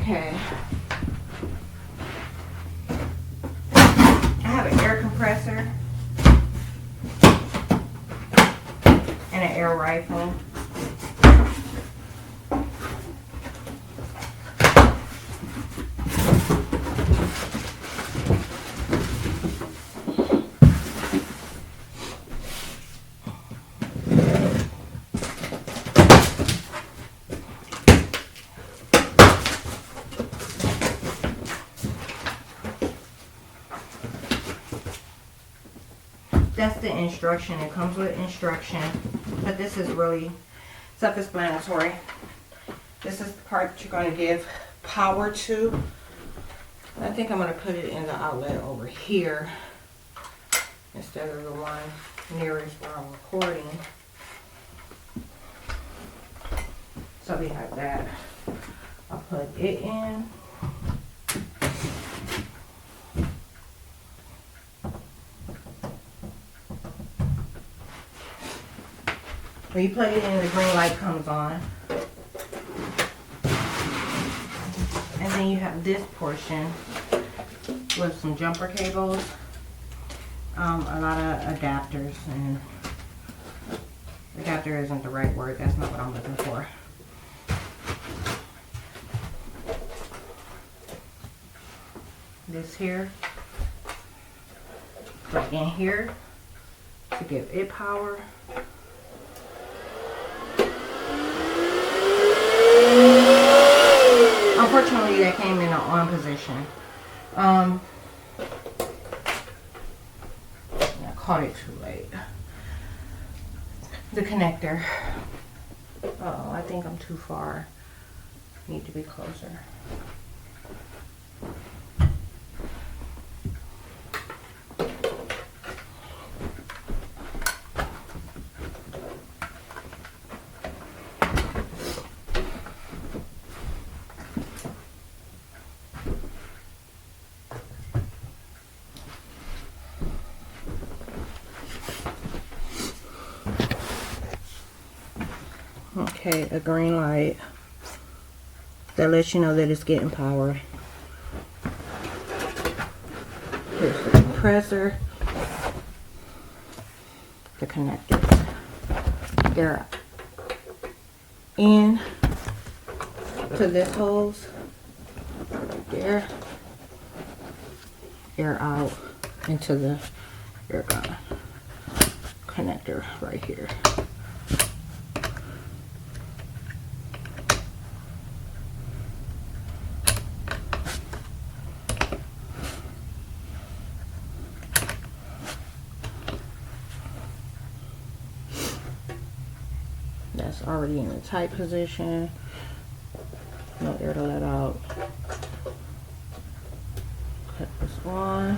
Okay. I have an air compressor and an air rifle. That's the instruction. It comes with instruction, but this is really self-explanatory. This is the part that you're going to give power to. I think I'm going to put it in the outlet over here instead of the one nearest where I'm recording. So we have that. I'll put it in. When you plug it in, the green light comes on. And then you have this portion with some jumper cables, a lot of adapters, and adapter isn't the right word, that's not what I'm looking for. This here, plug in here to give it power. Unfortunately, that came in the on position. I caught it too late. The connector. Uh-oh, I think I'm too far. Need to be closer. Okay, a green light that lets you know that it's getting power. Here's the compressor, the connectors. They're in to this hose right there. Air out into the air gun connector right here. That's already in a tight position. No air to let out. Cut this on.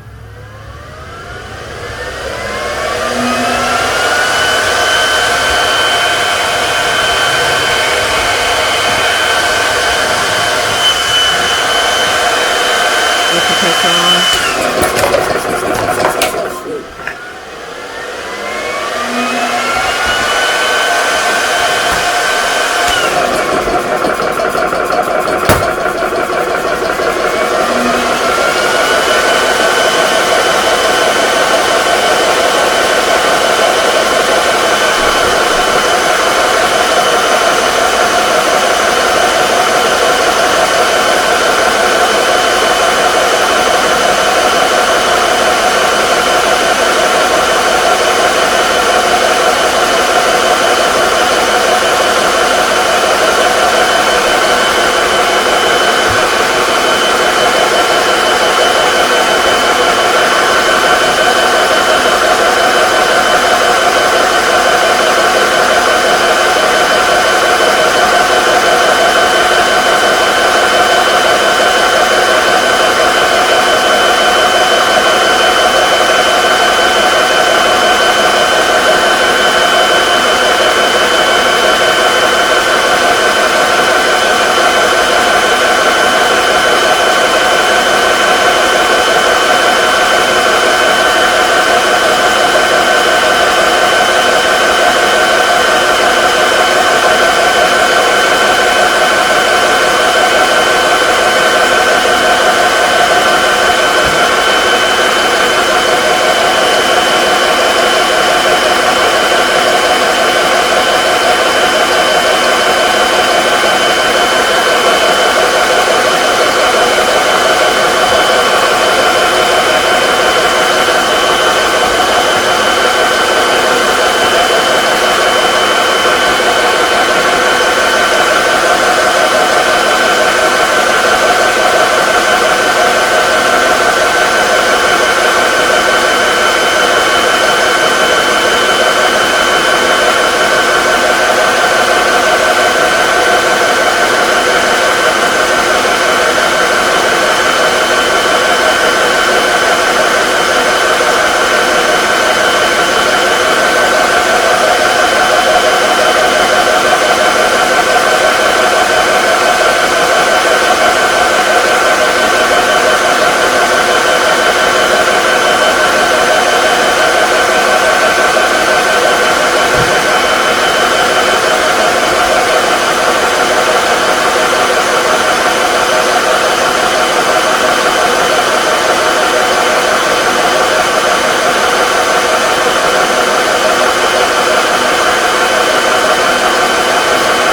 This will take on.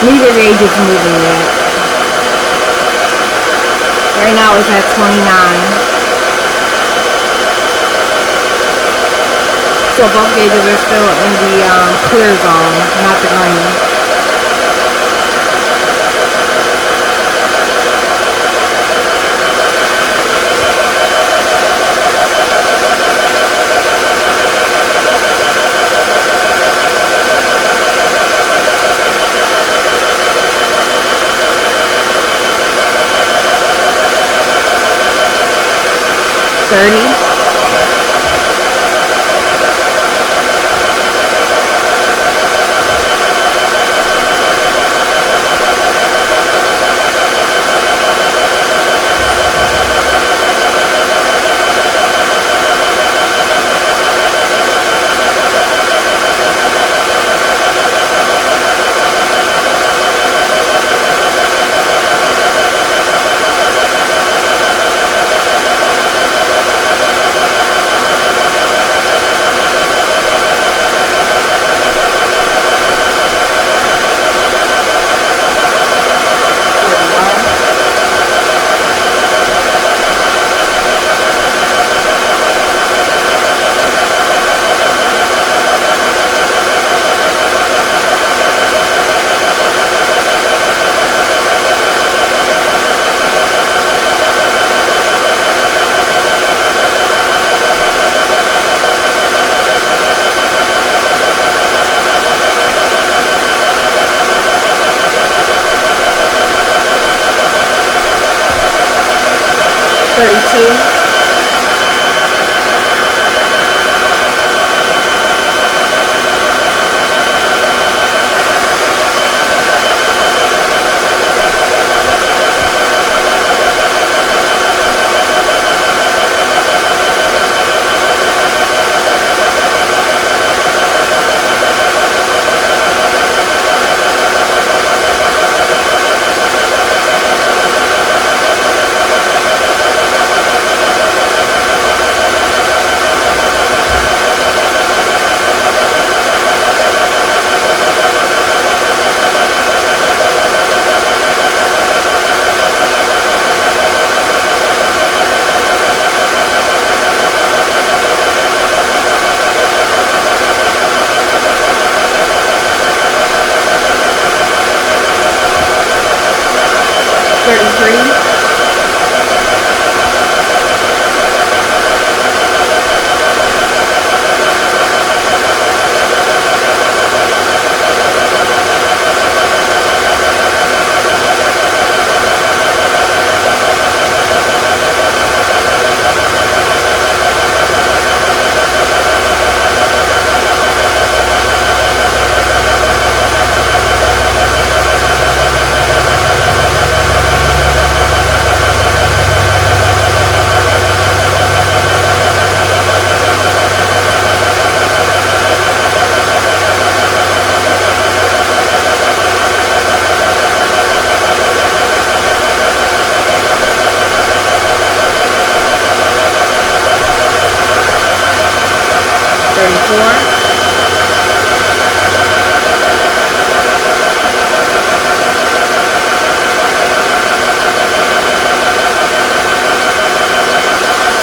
Meter gauge is moving it. Right now it's at 29. So both gauges are still in the clear zone, not the green.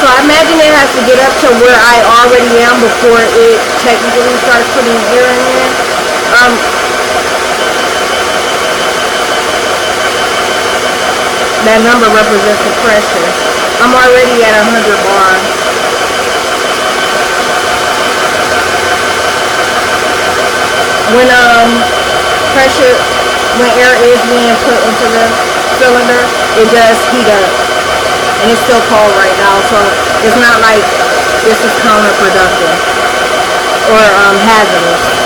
I imagine it has to get up to where I already am before it technically starts putting air in there. That number represents the pressure. I'm already at 100 bar. When pressure, when air is being put into the cylinder, it does heat up. And it's still cold right now, so it's not like this is counterproductive or hazardous.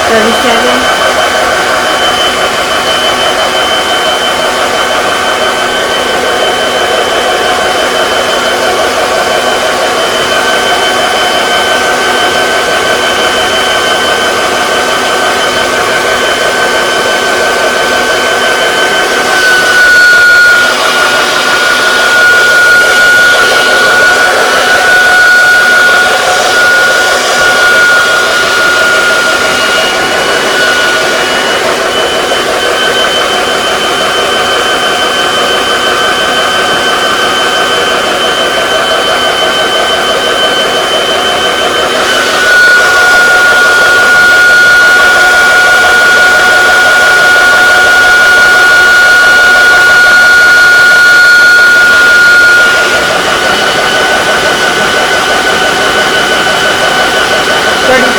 37.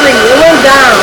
It went down.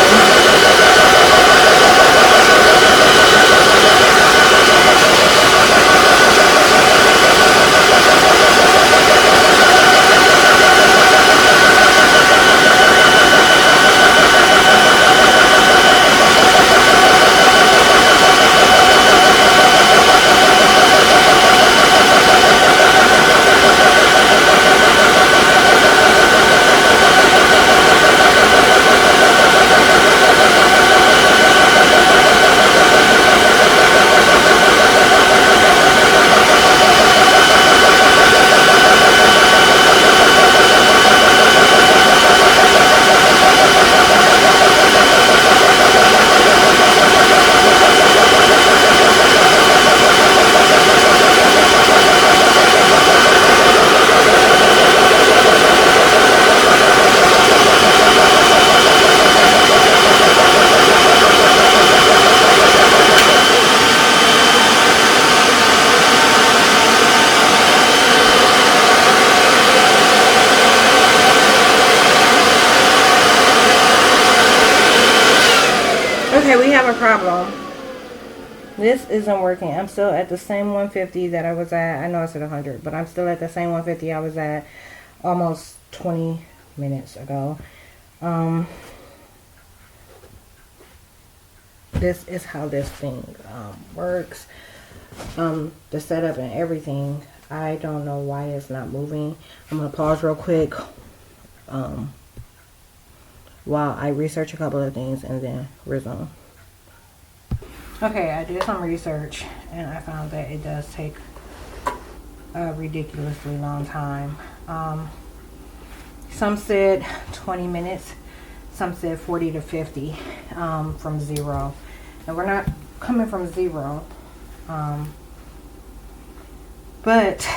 Okay, we have a problem. This isn't working. I'm still at the same 150 that I was at. I know I said 100, but I'm still at the same 150 I was at almost 20 minutes ago. This is how this thing works. The setup and everything. I don't know why it's not moving. I'm going to pause real quick while I research a couple of things and then resume. Okay, I did some research and I found that it does take a ridiculously long time. Some said 20 minutes, some said 40 to 50 from zero. And we're not coming from zero, but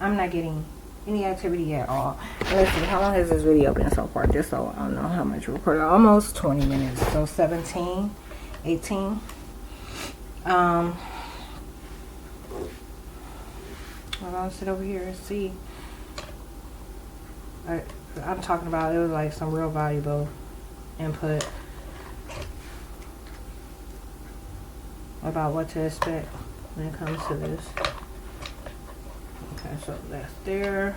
I'm not getting any activity at all. Let's see, how long has this video been so far? Just so I don't know how much we recorded. Almost 20 minutes. So 17, 18. I'm gonna sit over here and see. I'm talking about, it was like some real valuable input about what to expect when it comes to this. Okay, so that's there.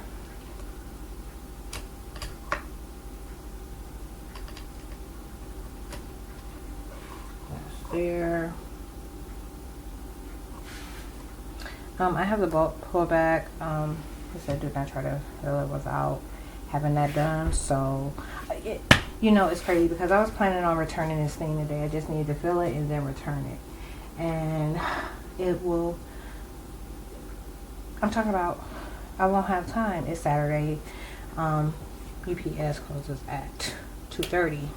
That's there. I have the bolt pullback. I said do not try to fill it without having that done. So, you know, it's crazy because I was planning on returning this thing today. I just needed to fill it and then return it. And it will, I'm talking about, I won't have time. It's Saturday. UPS closes at 2:30.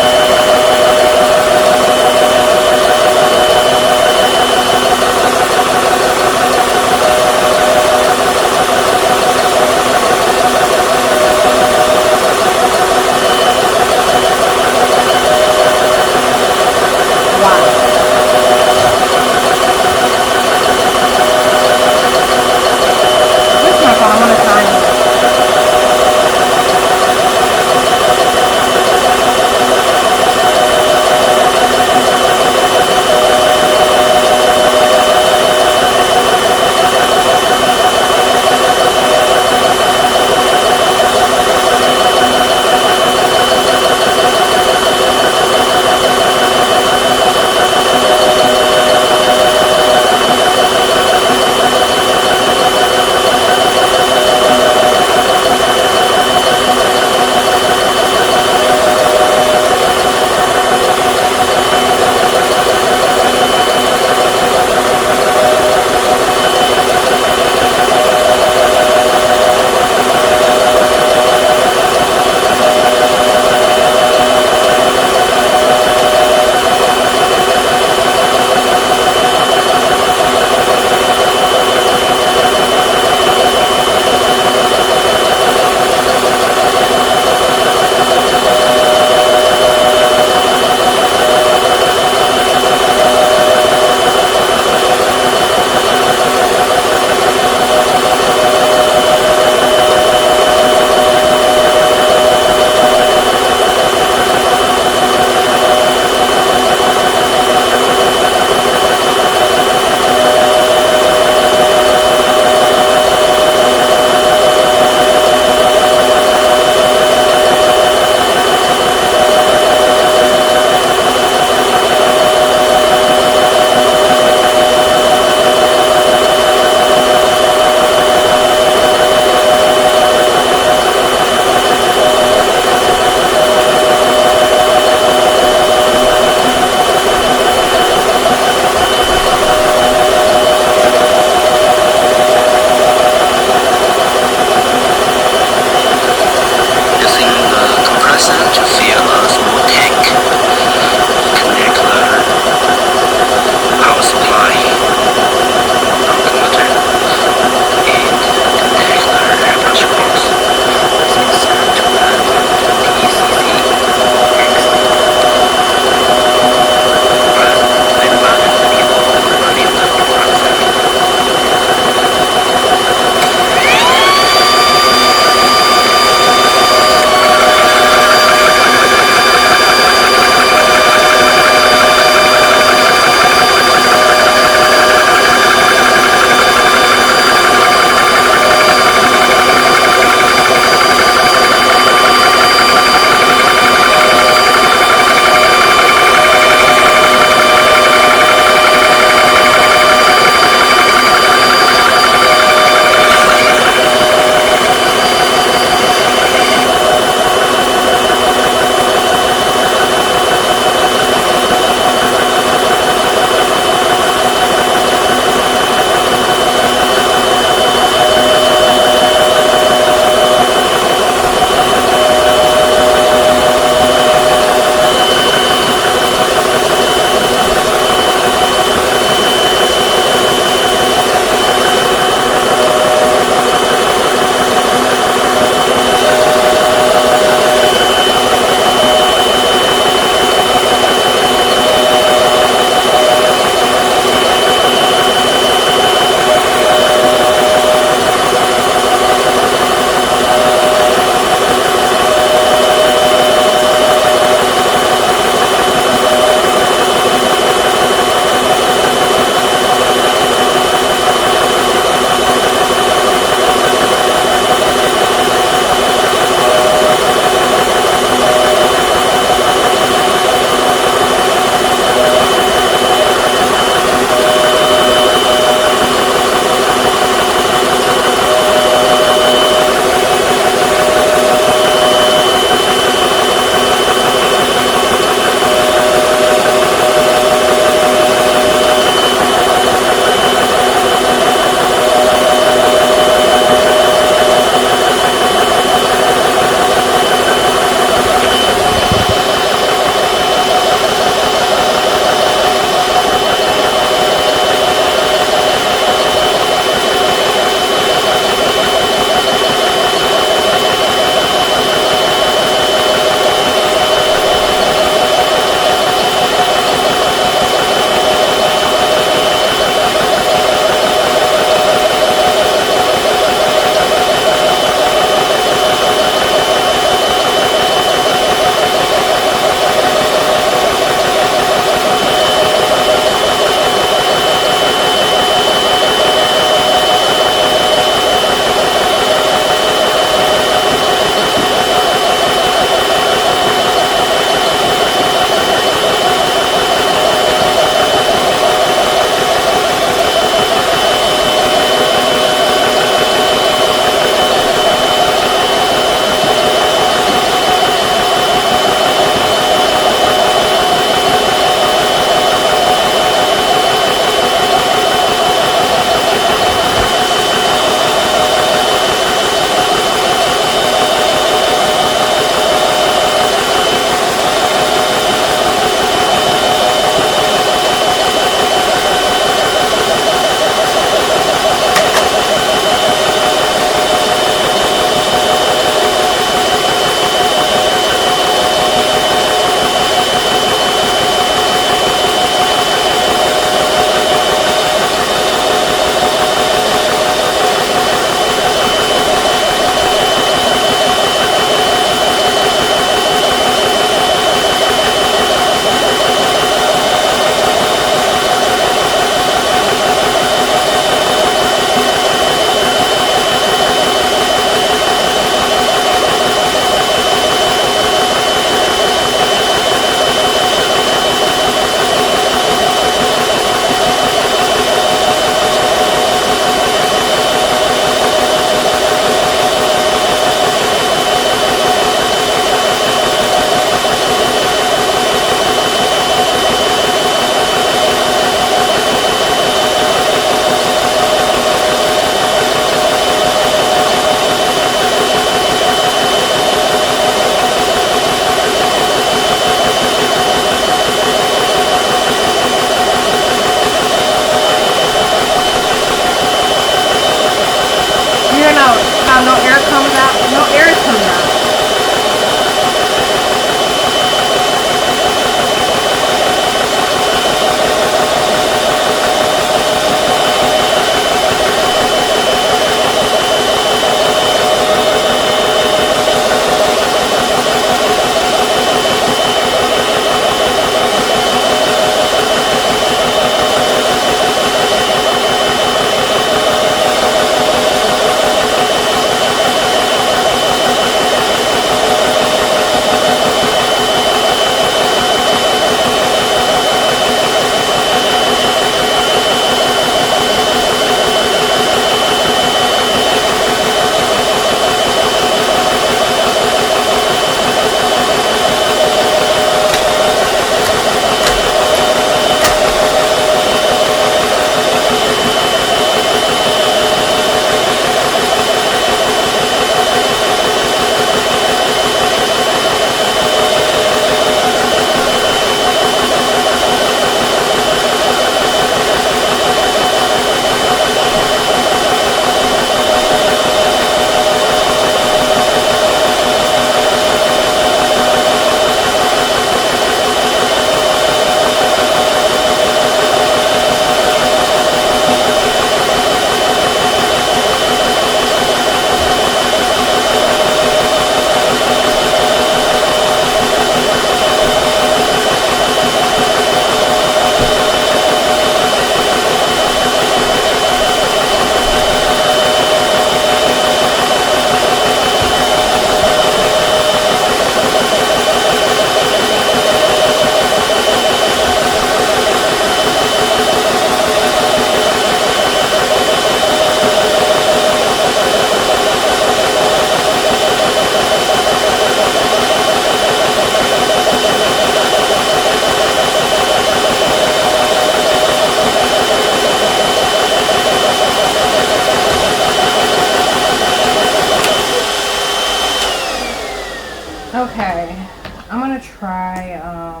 try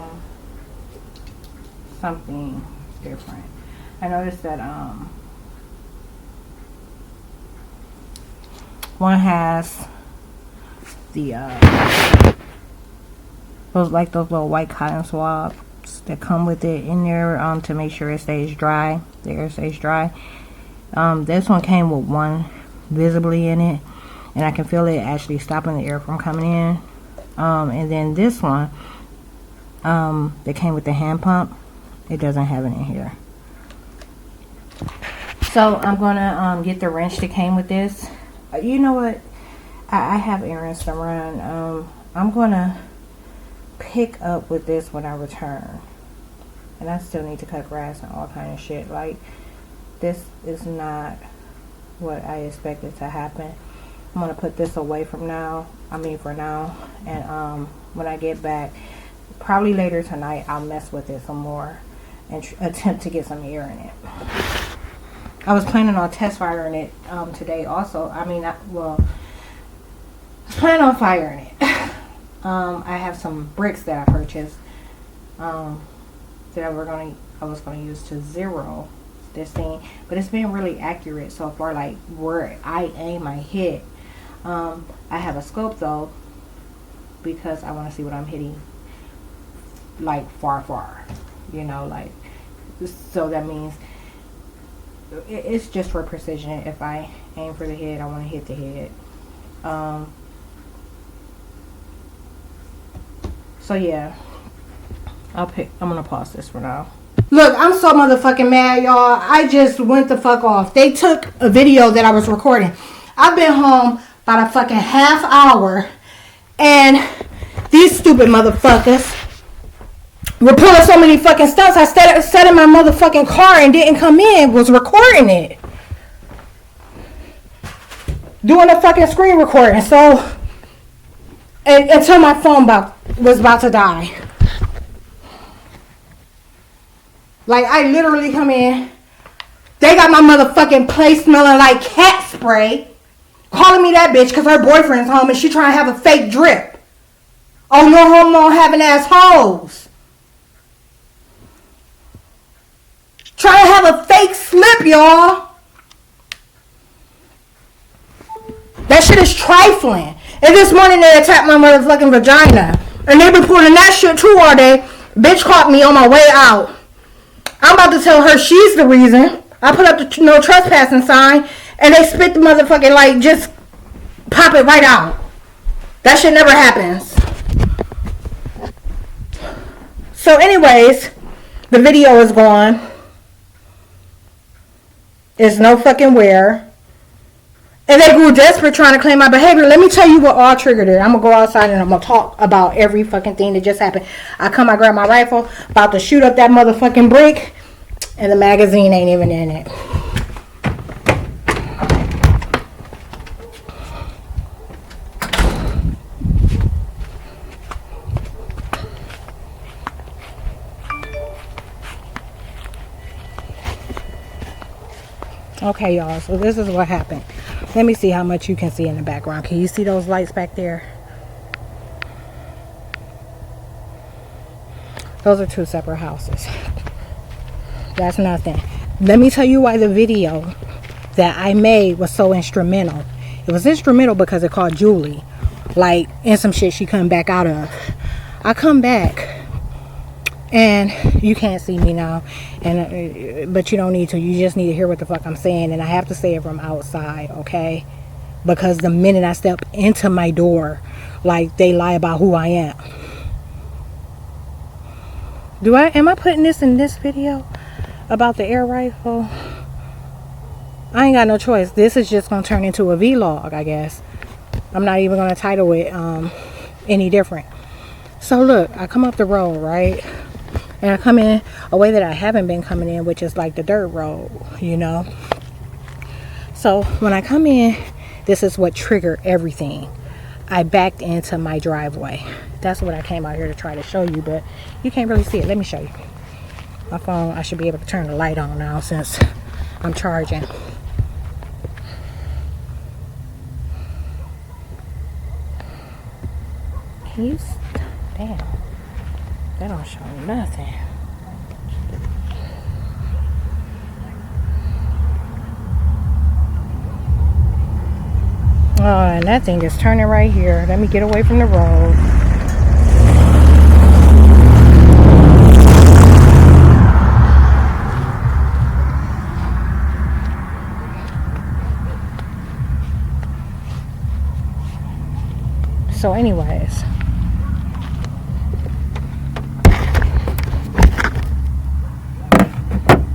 something different. I noticed that one has the those little white cotton swabs that come with it in there to make sure it stays dry. The air stays dry. This one came with one visibly in it, and I can feel it actually stopping the air from coming in. And then this one that came with the hand pump, it doesn't have it in here. So I'm gonna get the wrench that came with this. You know what? I have errands to run. I'm gonna pick up with this when I return, and I still need to cut grass and all kind of shit. Like, this is not what I expected to happen. I'm gonna put this away for now, and when I get back, probably later tonight, I'll mess with it some more and attempt to get some air in it. I was planning on test firing it today also. I plan on firing it. I have some bricks that I purchased that I was gonna use to zero this thing, but it's been really accurate so far, like where I aim I hit. I have a scope though, because I want to see what I'm hitting, like far, you know, like, so that means it's just for precision. If I aim for the head, I want to hit the head. So yeah, I'm gonna pause this for now. Look, I'm so motherfucking mad, y'all. I just went the fuck off. They took a video that I was recording. I've been home about a fucking half hour, and these stupid motherfuckers were pulling so many fucking stunts. I sat in my motherfucking car and didn't come in, was recording it. Doing a fucking screen recording. So, until my phone was about to die. Like, I literally come in. They got my motherfucking place smelling like cat spray. Calling me that bitch because her boyfriend's home and she trying to have a fake drip. Oh, no homo having assholes. Trying to have a fake slip, y'all. That shit is trifling. And this morning they attacked my motherfucking vagina. And they been pulling that shit too all day. Bitch caught me on my way out. I'm about to tell her she's the reason. I put up the no trespassing sign, and they spit the motherfucking, like, just pop it right out. That shit never happens. So anyways, the video is gone. It's no fucking where. And they grew desperate trying to claim my behavior. Let me tell you what all triggered it. I'm going to go outside and I'm going to talk about every fucking thing that just happened. I grab my rifle, about to shoot up that motherfucking brick, and the magazine ain't even in it. Okay, y'all, so this is what happened. Let me see how much you can see in the background. Can you see those lights back there? Those are two separate houses. That's nothing. Let me tell you why the video that I made was so instrumental. It was instrumental because it called Julie, like, in some shit she couldn't back out of. I come back, and you can't see me now, and but you don't need to. You just need to hear what the fuck I'm saying, and I have to say it from outside, okay? Because the minute I step into my door, like, they lie about who I am. Am I putting this in this video about the air rifle? I ain't got no choice. This is just gonna turn into a vlog, I guess. I'm not even gonna title it any different. So look, I come up the road, right? And I come in a way that I haven't been coming in, which is like the dirt road, you know? So when I come in, this is what triggered everything. I backed into my driveway. That's what I came out here to try to show you, but you can't really see it. Let me show you. My phone, I should be able to turn the light on now since I'm charging. Can you? Damn. That don't show nothing. Oh, and that thing is turning right here. Let me get away from the road. So anyways,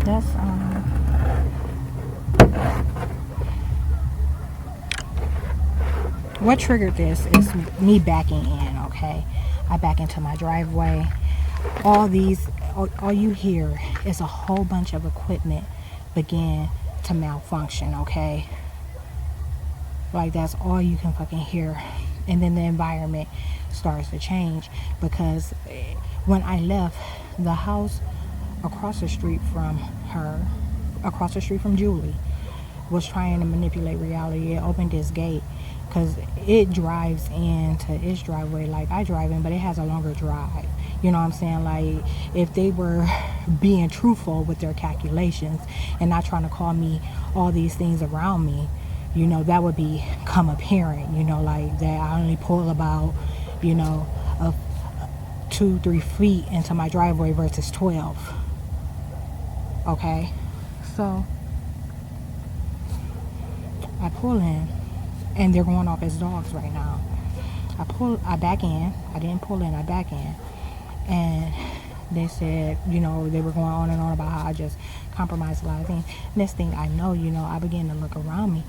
that's what triggered this is me backing in. Okay, I back into my driveway. All you hear is a whole bunch of equipment begin to malfunction. Okay, like that's all you can fucking hear. And then the environment starts to change, because when I left the house across the street from her, across the street from Julie, was trying to manipulate reality. It opened this gate because it drives into its driveway like I drive in, but it has a longer drive. You know what I'm saying? Like, if they were being truthful with their calculations and not trying to call me all these things around me, you know, that would become apparent, you know, like that I only pull about, you know, 2-3 feet into my driveway versus 12. Okay, so I pull in and they're going off as dogs right now. I back in. I didn't pull in, I back in. And they said, you know, they were going on and on about how I just compromised a lot of things. Next thing I know, you know, I began to look around me,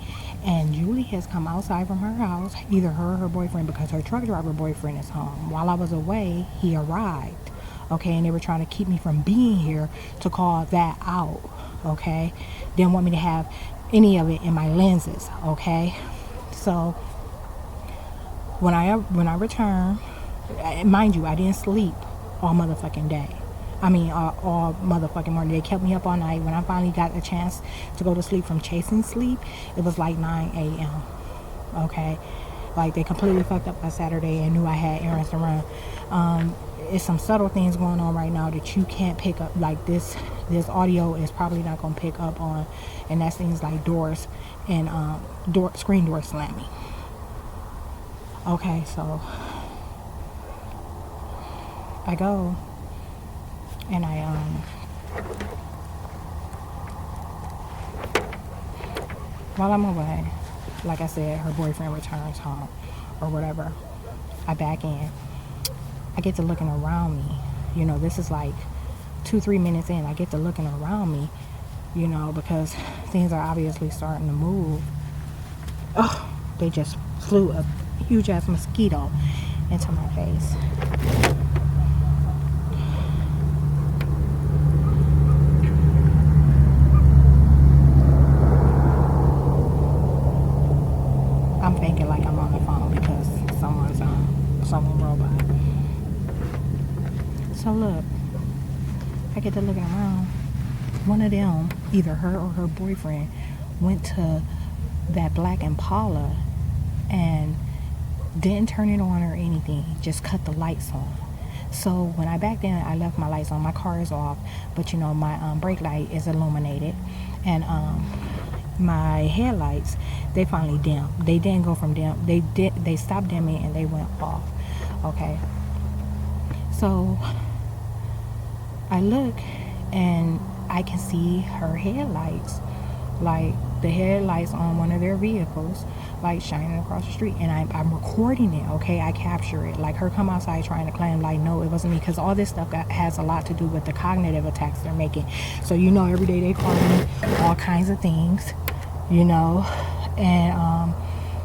and Julie has come outside from her house, either her or her boyfriend, because her truck driver boyfriend is home. While I was away, he arrived. Okay, and they were trying to keep me from being here to call that out. Okay, didn't want me to have any of it in my lenses. Okay, so when I returned, mind you, I didn't sleep all motherfucking day. I mean, all motherfucking morning. They kept me up all night. When I finally got a chance to go to sleep from chasing sleep, it was like 9 a.m. Okay, like they completely fucked up my Saturday and knew I had errands to run. It's some subtle things going on right now that you can't pick up. Like this audio is probably not gonna pick up on, and that's things like doors and screen door slamming. Okay, so I go and while I'm away, like I said, her boyfriend returns home or whatever. I back in. I get to looking around me. You know, this is like 2-3 minutes in. I get to looking around me, you know, because things are obviously starting to move. Oh, they just flew a huge ass mosquito into my face. I'm thinking like I'm on the phone because someone robot. So look, I get to looking around. One of them, either her or her boyfriend, went to that black Impala and didn't turn it on or anything, just cut the lights on. So when I backed in, I left my lights on. My car is off, but you know, my brake light is illuminated, and my headlights, they finally dimmed. They didn't go from dim. They stopped dimming and they went off. Okay. So I look and I can see her headlights, like the headlights on one of their vehicles, like shining across the street, and I'm recording it. Okay, I capture it. Like her come outside trying to claim like, no, it wasn't me, because all this stuff has a lot to do with the cognitive attacks they're making. So you know, every day they call me all kinds of things, you know, and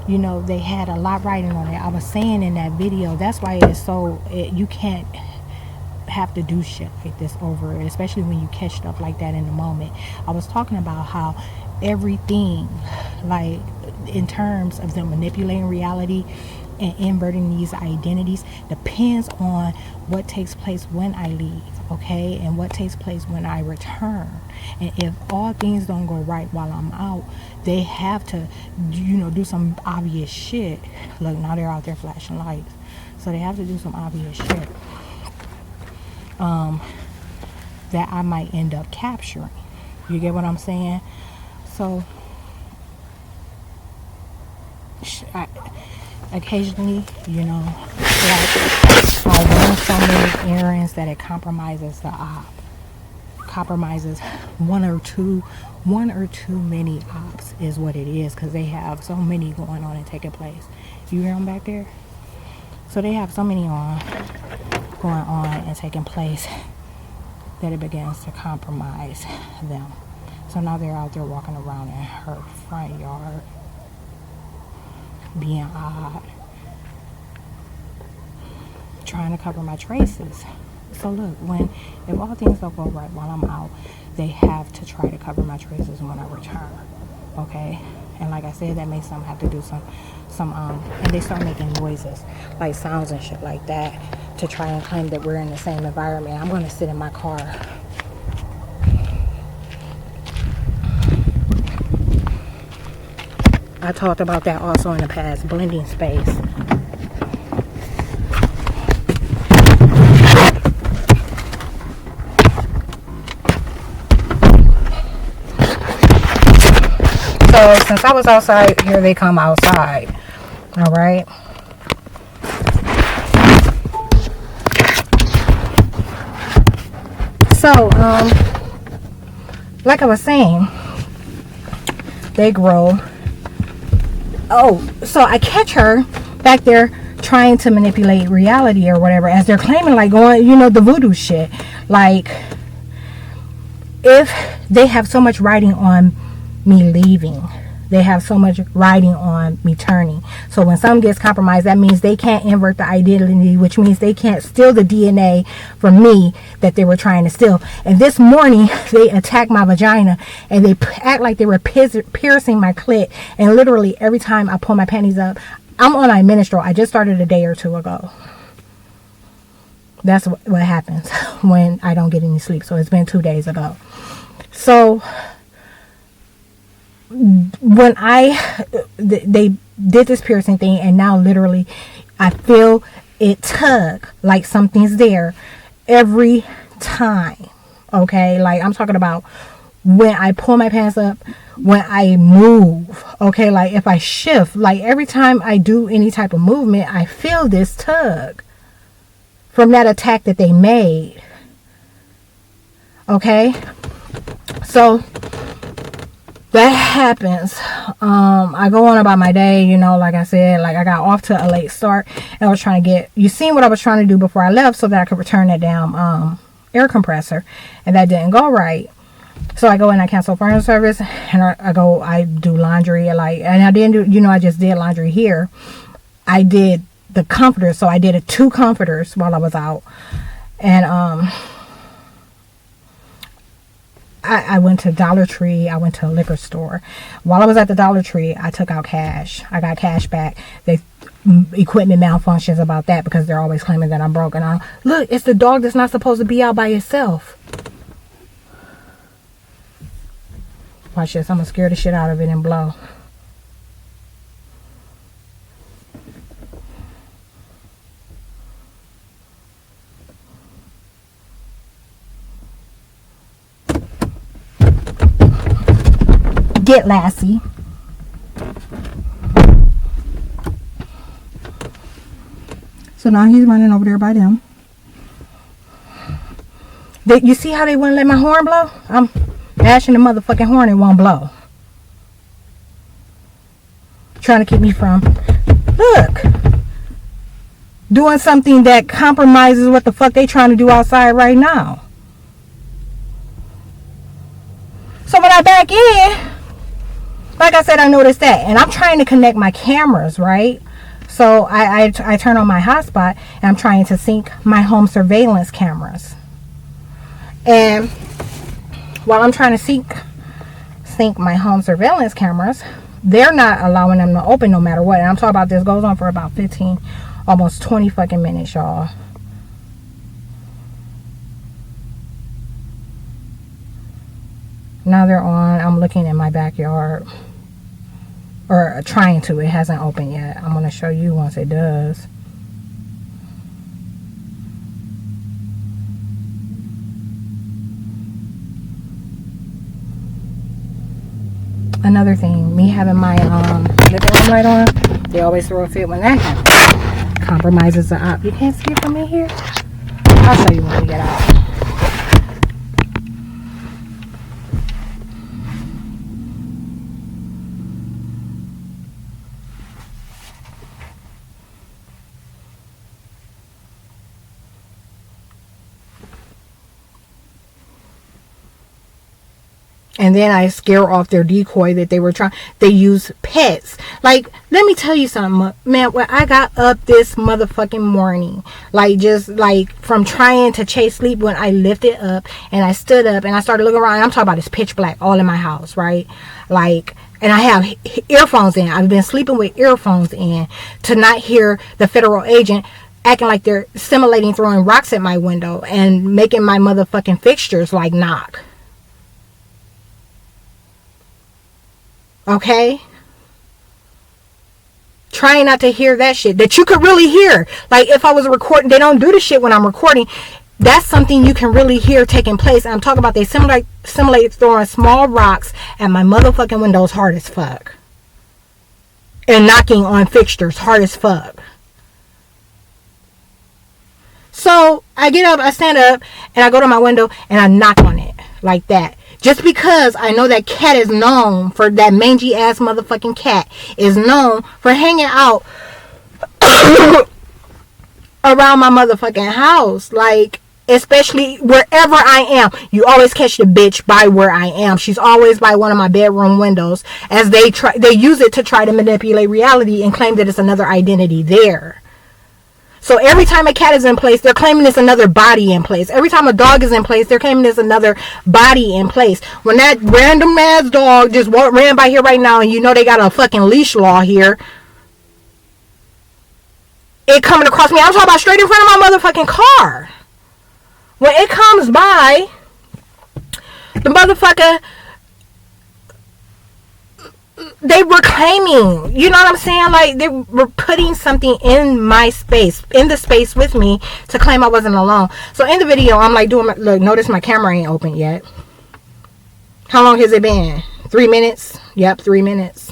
you know, they had a lot writing on it. I was saying in that video, that's why it's so you can't have to do shit like this over it, especially when you catch stuff like that in the moment. I was talking about how everything, like in terms of them manipulating reality and inverting these identities, depends on what takes place when I leave, okay, and what takes place when I return. And if all things don't go right while I'm out, they have to, you know, do some obvious shit. Look, now they're out there flashing lights, so they have to do some obvious shit. that I might end up capturing. You get what I'm saying? So occasionally, you know, like I run so many errands that it compromises the op. Compromises one or too many ops is what it is, because they have so many going on and taking place. You hear them back there? So they have so many going on and taking place that it begins to compromise them. So now they're out there walking around in her front yard being odd, trying to cover my traces. So look, if all things don't go right while I'm out, they have to try to cover my traces when I return. Okay? And like I said, that makes them have to do some and they start making noises, like sounds and shit like that, to try and claim that we're in the same environment. I'm gonna sit in my car. I talked about that also in the past, blending space. So since I was outside, here they come outside. All right. So, like I was saying, they grow. Oh, so I catch her back there trying to manipulate reality or whatever, as they're claiming, like, going, you know, the voodoo shit. Like, if they have so much riding on me leaving, they have so much riding on me turning. So when something gets compromised, that means they can't invert the identity, which means they can't steal the DNA from me that they were trying to steal. And this morning, they attacked my vagina, and they act like they were piercing my clit. And literally every time I pull my panties up, I'm on my menstrual. I just started a day or two ago. That's what happens when I don't get any sleep. So it's been 2 days ago. So when they did this piercing thing, and now literally I feel it tug like something's there every time. Okay, like I'm talking about when I pull my pants up, when I move. Okay, like if I shift, like every time I do any type of movement, I feel this tug from that attack that they made. Okay, so that happens. I go on about my day, you know, like I said, like I got off to a late start, and I was trying to get, you seen what I was trying to do before I left so that I could return that damn air compressor, and that didn't go right. So I go and I cancel furnace service, and I do laundry, like, and I didn't do, you know, I just did laundry here. I did the comforters, so I did 2 comforters while I was out, and I went to Dollar Tree. I went to a liquor store. While I was at the Dollar Tree, I took out cash. I got cash back. Equipment malfunctions about that, because they're always claiming that I'm broke. And look, it's the dog that's not supposed to be out by itself. Watch this. I'm going to scare the shit out of it and blow. Get Lassie. So now he's running over there by them. You see how they wouldn't let my horn blow? I'm bashing the motherfucking horn, it won't blow. Trying to keep me from, look, doing something that compromises what the fuck they trying to do outside right now. So when I back in, like I said, I noticed that, and I'm trying to connect my cameras, right? So I turn on my hotspot, and I'm trying to sync my home surveillance cameras. And while I'm trying to sync my home surveillance cameras, they're not allowing them to open no matter what. And I'm talking about, this goes on for about 15, almost 20 fucking minutes, y'all. Now they're on. I'm looking in my backyard, or trying to. It hasn't opened yet. I'm going to show you once it does. another thing. Me having my living room light on, they always throw a fit when that happens. Compromises the op. You can't see it from in here? I'll show you when we get out. And then I scare off their decoy that they were trying. They use pets. Like, let me tell you something, man. When I got up this motherfucking morning, like, just like from trying to chase sleep, when I lifted up and I stood up and I started looking around, I'm talking about it's pitch black all in my house, right? Like, and I have earphones in. I've been sleeping with earphones in to not hear the federal agent acting like they're simulating throwing rocks at my window and making my motherfucking fixtures like knock. Okay? Trying not to hear that shit that you could really hear. Like, if I was recording, they don't do the shit when I'm recording. That's something you can really hear taking place. And I'm talking about they simulate throwing small rocks at my motherfucking windows hard as fuck. And knocking on fixtures hard as fuck. So, I get up, I stand up, and I go to my window, and I knock on it. Like that. Just because I know that cat is known for, that mangy ass motherfucking cat is known for hanging out around my motherfucking house. Like, especially wherever I am. You always catch the bitch by where I am. She's always by one of my bedroom windows, as they use it to try to manipulate reality and claim that it's another identity there. So every time a cat is in place, they're claiming it's another body in place. Every time a dog is in place, they're claiming it's another body in place. When that random ass dog just ran by here right now, and you know they got a fucking leash law here, it coming across me. I'm talking about straight in front of my motherfucking car. When it comes by, the motherfucker, they were claiming, you know what I'm saying? Like, they were putting something in my space, in the space with me, to claim I wasn't alone. So in the video, I'm like doing look, notice my camera ain't open yet. How long has it been? 3 minutes? Yep, 3 minutes.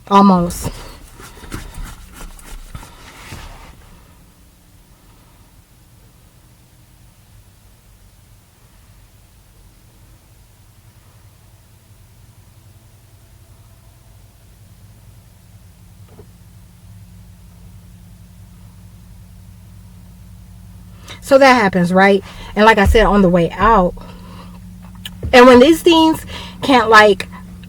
Almost. So that happens, right? And like I said, on the way out, and when these things can't like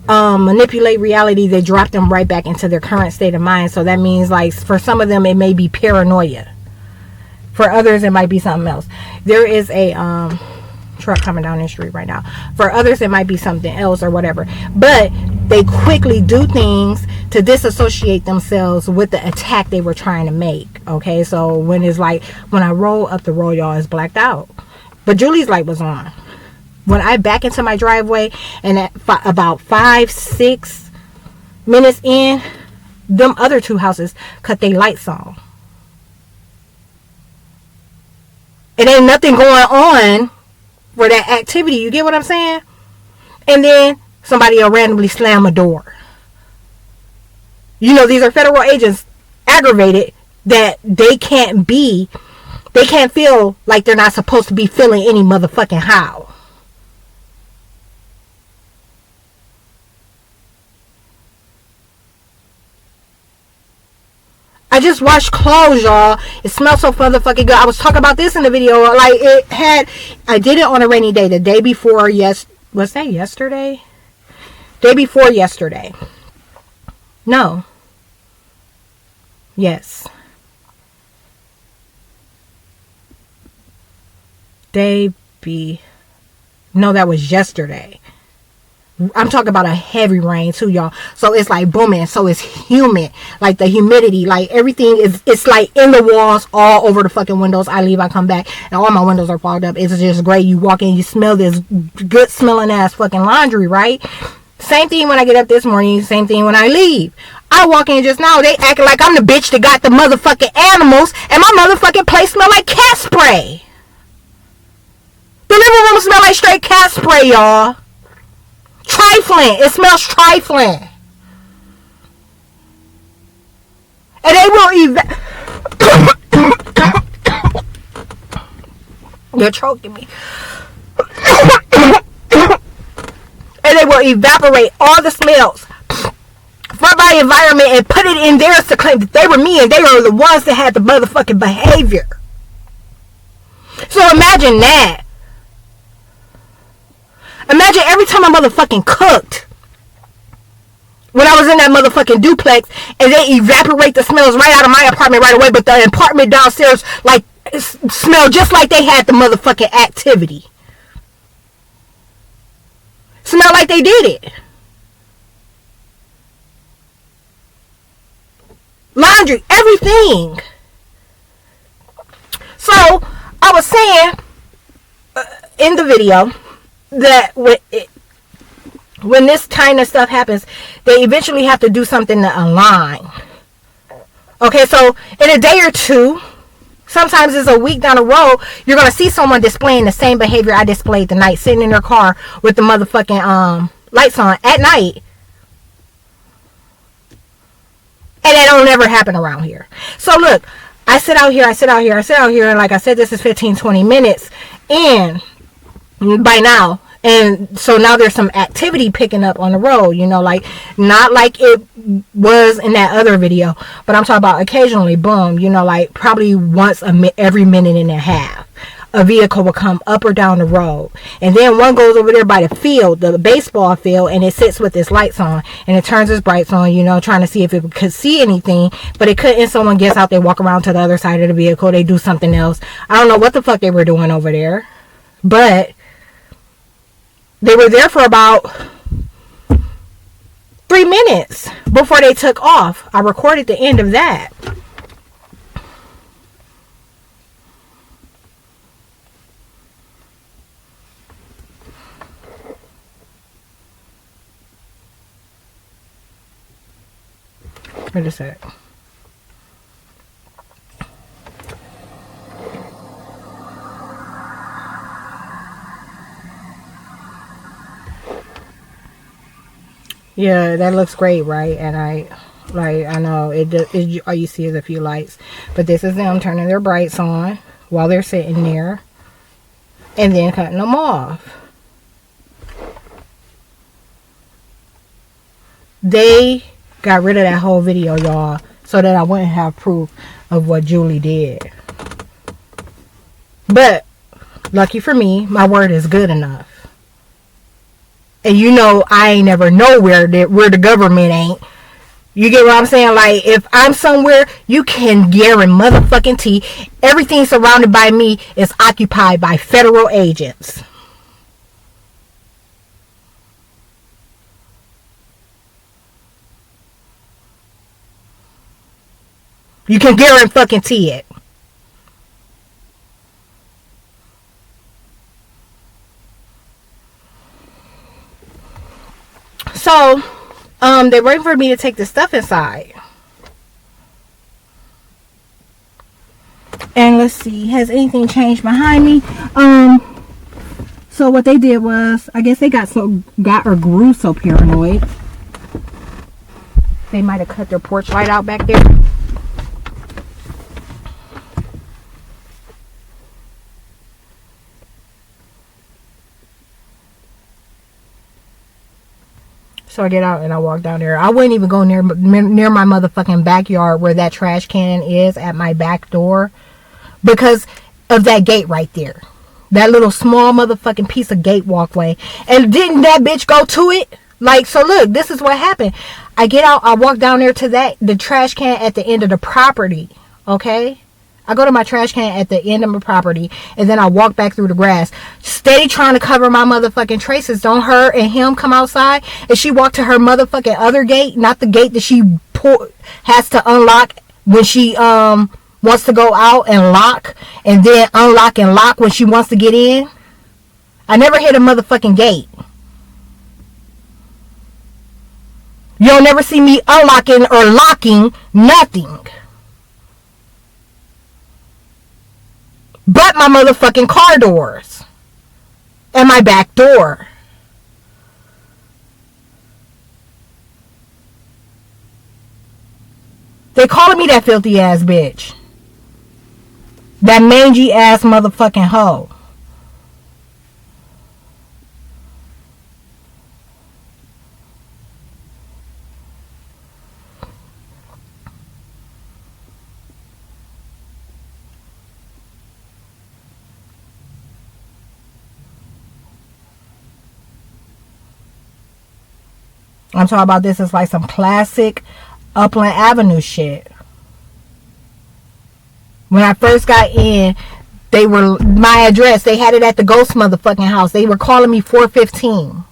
manipulate reality, they drop them right back into their current state of mind. So that means, like, for some of them it may be paranoia, for others it might be something else. There is a truck coming down the street right now. For others it might be something else or whatever, but they quickly do things to disassociate themselves with the attack they were trying to make. Okay, so when it's like, when I roll up the road, y'all, is blacked out, but Julie's light was on. When I back into my driveway, and at about 5-6 minutes in, them other two houses cut their lights on. It ain't nothing going on for that activity, you get what I'm saying? And then somebody will randomly slam a door. You know, these are federal agents, aggravated that they can't feel like they're not supposed to be feeling any motherfucking how. I just washed clothes, y'all. It smells so motherfucking good. I was talking about this in the video. Like, I did it on a rainy day. The day before, was that yesterday? Day before yesterday. No. Yes. No, that was yesterday. I'm talking about a heavy rain too, y'all. So it's like booming. So it's humid. Like the humidity, like everything it's like in the walls, all over the fucking windows. I leave, I come back, and all my windows are fogged up. It's just great. You walk in, you smell this good smelling ass fucking laundry, right? Same thing when I get up this morning. Same thing when I leave. I walk in just now. They acting like I'm the bitch that got the motherfucking animals, and my motherfucking place smell like cat spray. The living room smell like straight cat spray, y'all. Trifling. It smells trifling. And they will You're choking me. And they will evaporate all the smells from my environment and put it in theirs to claim that they were me and they are the ones that had the motherfucking behavior. So imagine that. Imagine every time I motherfucking cooked when I was in that motherfucking duplex and they evaporate the smells right out of my apartment right away, but the apartment downstairs like smelled just like they had the motherfucking activity. Smell like they did it. Laundry, everything. So I was saying in the video that when this kind of stuff happens, they eventually have to do something to align. Okay, so in a day or two, sometimes it's a week down the road, you're going to see someone displaying the same behavior I displayed tonight, sitting in their car with the motherfucking lights on at night. And that don't never happen around here. So look, I sit out here, and like I said, this is 15-20 minutes in by now. And so now there's some activity picking up on the road, you know, like not like it was in that other video, but I'm talking about occasionally, boom, you know, like probably once every minute and a half, a vehicle will come up or down the road. And then one goes over there by the field, the baseball field, and it sits with its lights on and it turns its brights on, you know, trying to see if it could see anything, but it couldn't. Someone gets out, they walk around to the other side of the vehicle, they do something else. I don't know what the fuck they were doing over there, but they were there for about 3 minutes before they took off. I recorded the end of that. Wait a sec. Yeah, that looks great, right? And I know all you see is a few lights, but this is them turning their brights on while they're sitting there and then cutting them off. They got rid of that whole video, y'all, so that I wouldn't have proof of what Julie did. But lucky for me, my word is good enough. And you know, I ain't never know where the government ain't. You get what I'm saying? Like, if I'm somewhere, you can guarantee motherfucking everything surrounded by me is occupied by federal agents. You can guarantee it. So, they're waiting for me to take the stuff inside. And let's see, has anything changed behind me? So what they did was, I guess they got or grew so paranoid. They might have cut their porch light out back there. So I get out and I walk down there. I wouldn't even go near my motherfucking backyard where that trash can is at my back door because of that gate right there. That little small motherfucking piece of gate walkway. And didn't that bitch go to it? Like, so look, this is what happened. I get out, I walk down there to the trash can at the end of the property. Okay? I go to my trash can at the end of my property, and then I walk back through the grass, steady trying to cover my motherfucking traces. Don't her and him come outside, and she walked to her motherfucking other gate, not the gate that she has to unlock when she wants to go out and lock, and then unlock and lock when she wants to get in. I never hit a motherfucking gate. You'll never see me unlocking or locking nothing but my motherfucking car doors and my back door. They calling me that filthy ass bitch. That mangy ass motherfucking hoe. I'm talking about this is like some classic Upland Avenue shit. When I first got in, they were my address. They had it at the ghost motherfucking house. They were calling me 415.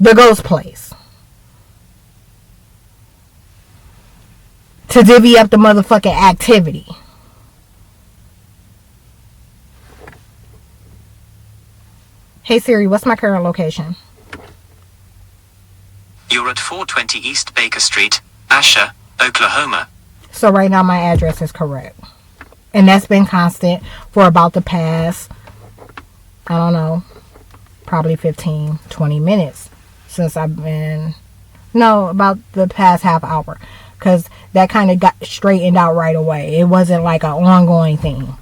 The ghost place. To divvy up the motherfucking activity. Hey Siri, what's my current location? You're at 420 East Baker Street, Asher, Oklahoma. So right now my address is correct. And that's been constant for about the past, I don't know, probably 15, 20 minutes since I've been, no, about the past half hour. Because that kind of got straightened out right away. It wasn't like an ongoing thing.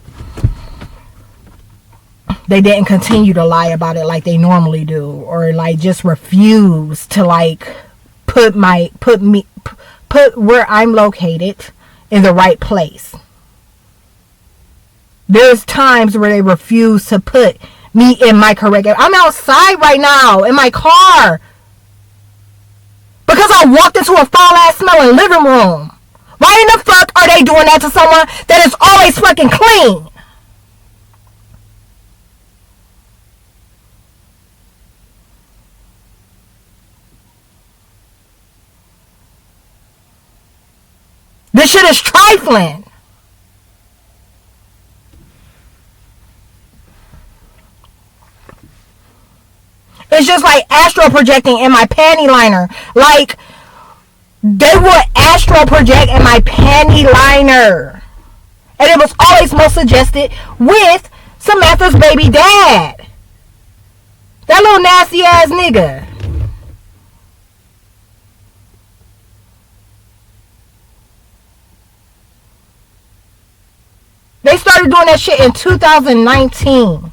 They didn't continue to lie about it like they normally do, or like just refuse to like put where I'm located in the right place. There's times where they refuse to put me in my correct. I'm outside right now in my car because I walked into a foul ass smelling living room. Why in the fuck are they doing that to someone that is always fucking clean? This shit is trifling. It's just like astral projecting in my panty liner. Like, they would astral project in my panty liner. And it was always most suggested with Samantha's baby dad. That little nasty ass nigga. They started doing that shit in 2019.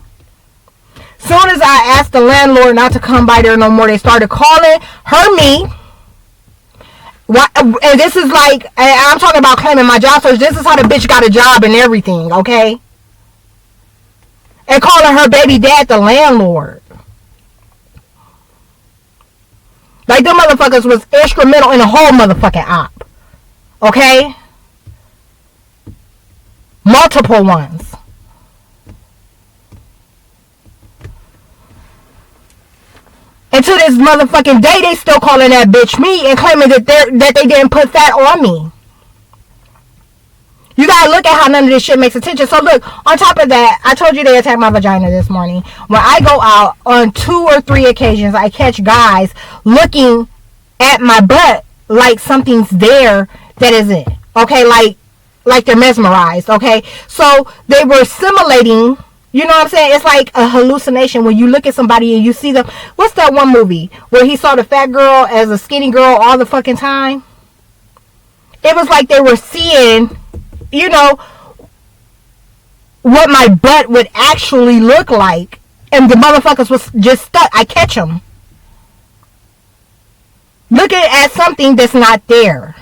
Soon as I asked the landlord not to come by there no more, they started calling her me. And this is like, I'm talking about claiming my job search. This is how the bitch got a job and everything, okay? And calling her baby dad the landlord. Like, them motherfuckers was instrumental in the whole motherfucking op. Okay? Multiple ones. And to this motherfucking day, they still calling that bitch me and claiming that they didn't put that on me. You gotta look at how none of this shit makes attention. So look, on top of that, I told you they attacked my vagina this morning. When I go out, on 2 or 3 occasions, I catch guys looking at my butt like something's there that isn't. Okay, like they're mesmerized. Okay, so they were simulating. You know what I'm saying? It's like a hallucination when you look at somebody and you see them. What's that one movie where he saw the fat girl as a skinny girl all the fucking time? It was like they were seeing, you know, what my butt would actually look like. And the motherfuckers was just stuck. I catch them looking at something that's not there.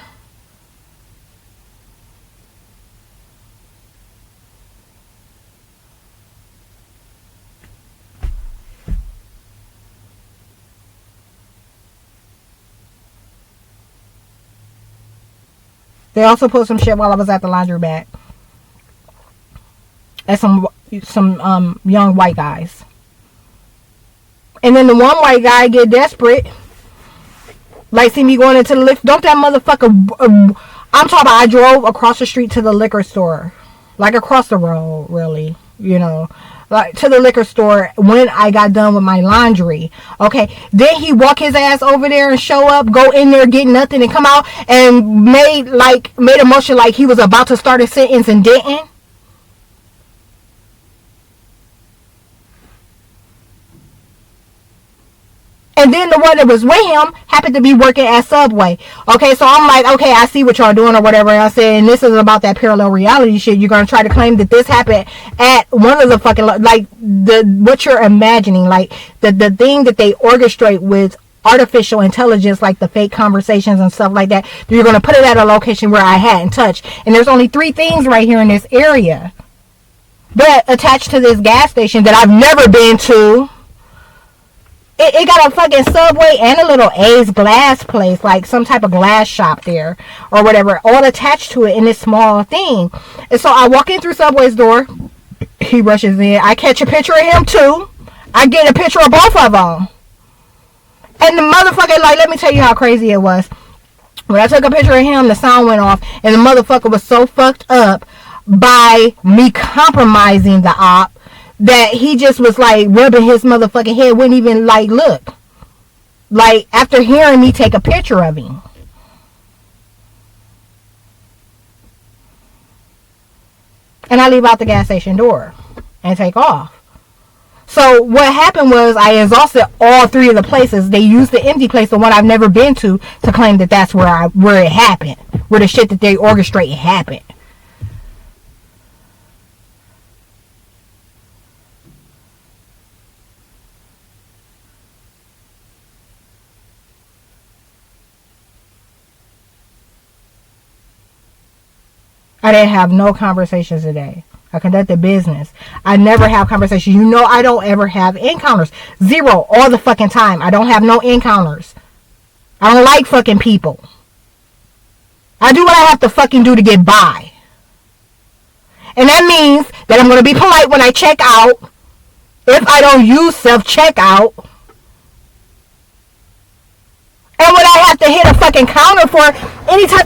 They also put some shit while I was at the laundromat at some young white guys. And then the one white guy get desperate. Like, see me going into the liquor. Don't that motherfucker... I'm talking about I drove across the street to the liquor store. Like, across the road, really. You know. Like, to the liquor store when I got done with my laundry. Okay. Then he walk his ass over there and show up, go in there, get nothing, and come out and made a motion like he was about to start a sentence and didn't. And then the one that was with him happened to be working at Subway. Okay, so I'm like, okay, I see what y'all doing or whatever. And I said, and this is about that parallel reality shit. You're gonna try to claim that this happened at one of the fucking, like, what you're imagining, like the thing that they orchestrate with artificial intelligence, like the fake conversations and stuff like that. You're gonna put it at a location where I hadn't touched. And there's only 3 things right here in this area. But attached to this gas station that I've never been to, it got a fucking Subway and a little A's glass place, like some type of glass shop there or whatever, all attached to it in this small thing. And so I walk in through Subway's door. He rushes in. I catch a picture of him too. I get a picture of both of them. And the motherfucker, like, let me tell you how crazy it was. When I took a picture of him, the sound went off, and the motherfucker was so fucked up by me compromising the op that he just was like rubbing his motherfucking head, wouldn't even like look. Like, after hearing me take a picture of him. And I leave out the gas station door and take off. So what happened was I exhausted all 3 of the places. They used the empty place, the one I've never been to claim that that's where it happened, where the shit that they orchestrate happened. I didn't have no conversations today. I conducted business. I never have conversations. You know I don't ever have encounters. 0 all the fucking time. I don't have no encounters. I don't like fucking people. I do what I have to fucking do to get by. And that means that I'm going to be polite when I check out. If I don't use self-checkout. And when I have to hit a fucking counter for any type